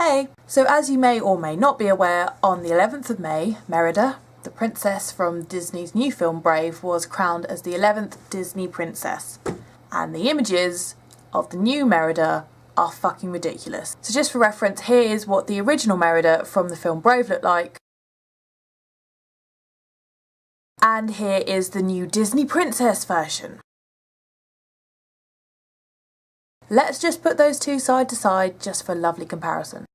Hey! So as you may or may not be aware, on the 11th of May, Merida, the princess from Disney's new film Brave, was crowned as the 11th Disney princess. And the images of the new Merida are fucking ridiculous. So just for reference, here is what the original Merida from the film Brave looked like. And here is the new Disney princess version. Let's just put those two side to side just for a lovely comparison.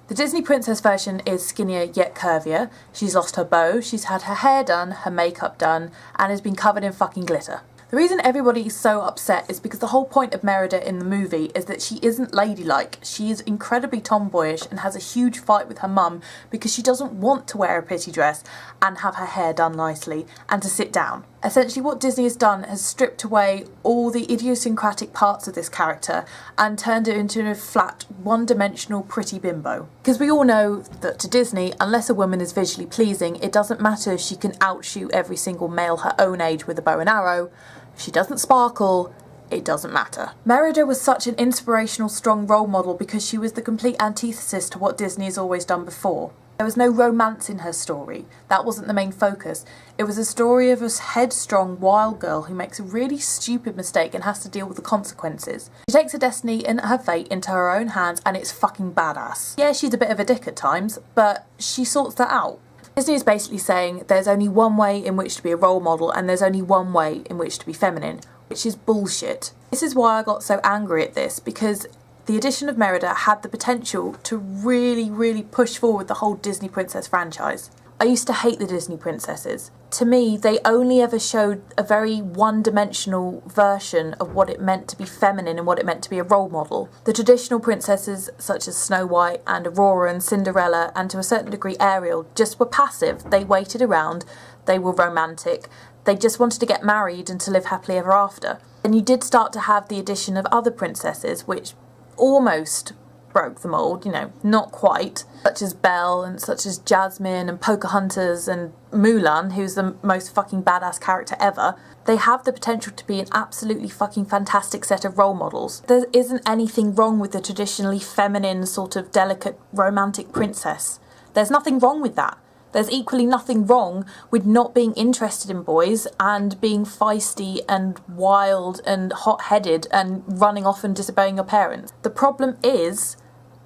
The Disney princess version is skinnier yet curvier. She's lost her bow, she's had her hair done, her makeup done, and has been covered in fucking glitter. The reason everybody is so upset is because the whole point of Merida in the movie is that she isn't ladylike. She is incredibly tomboyish and has a huge fight with her mum because she doesn't want to wear a pretty dress and have her hair done nicely and to sit down. Essentially what Disney has done has stripped away all the idiosyncratic parts of this character and turned it into a flat, one-dimensional pretty bimbo. Because we all know that to Disney, unless a woman is visually pleasing, it doesn't matter if she can outshoot every single male her own age with a bow and arrow. If she doesn't sparkle, it doesn't matter. Merida was such an inspirational, strong role model because she was the complete antithesis to what Disney has always done before. There was no romance in her story. That wasn't the main focus. It was a story of a headstrong, wild girl who makes a really stupid mistake and has to deal with the consequences. She takes her destiny and her fate into her own hands, and it's fucking badass. Yeah, she's a bit of a dick at times, but she sorts that out. Disney is basically saying there's only one way in which to be a role model and there's only one way in which to be feminine, which is bullshit. This is why I got so angry at this, because the addition of Merida had the potential to really push forward the whole Disney princess franchise. I used to hate the Disney princesses. To me, they only ever showed a very one-dimensional version of what it meant to be feminine and what it meant to be a role model. The traditional princesses, such as Snow White and Aurora and Cinderella, and to a certain degree Ariel, just were passive. They waited around, they were romantic, they just wanted to get married and to live happily ever after. And you did start to have the addition of other princesses, which almost broke the mould, not quite, such as Belle and such as Jasmine and Pocahontas and Mulan, who's the most fucking badass character ever. They have the potential to be an absolutely fucking fantastic set of role models. There isn't anything wrong with the traditionally feminine, sort of delicate, romantic princess. There's nothing wrong with that. There's equally nothing wrong with not being interested in boys and being feisty and wild and hot-headed and running off and disobeying your parents. The problem is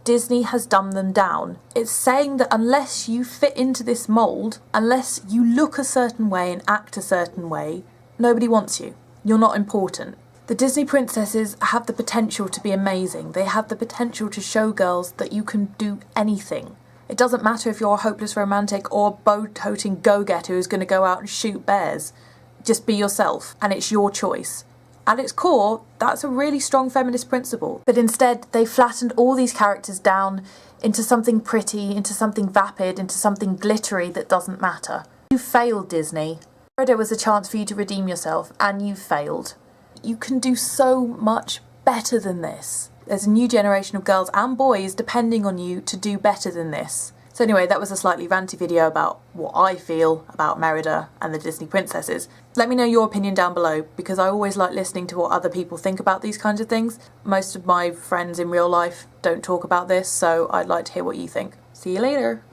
Disney has dumbed them down. It's saying that unless you fit into this mould, unless you look a certain way and act a certain way, nobody wants you. You're not important. The Disney princesses have the potential to be amazing. They have the potential to show girls that you can do anything. It doesn't matter if you're a hopeless romantic or a bow-toting go-getter who's going to go out and shoot bears. Just be yourself, and it's your choice. At its core, that's a really strong feminist principle. But instead, they flattened all these characters down into something pretty, into something vapid, into something glittery that doesn't matter. You failed, Disney. Merida was a chance for you to redeem yourself, and you failed. You can do so much better than this. There's a new generation of girls and boys depending on you to do better than this. So anyway, that was a slightly ranty video about what I feel about Merida and the Disney princesses. Let me know your opinion down below, because I always like listening to what other people think about these kinds of things. Most of my friends in real life don't talk about this, so I'd like to hear what you think. See you later!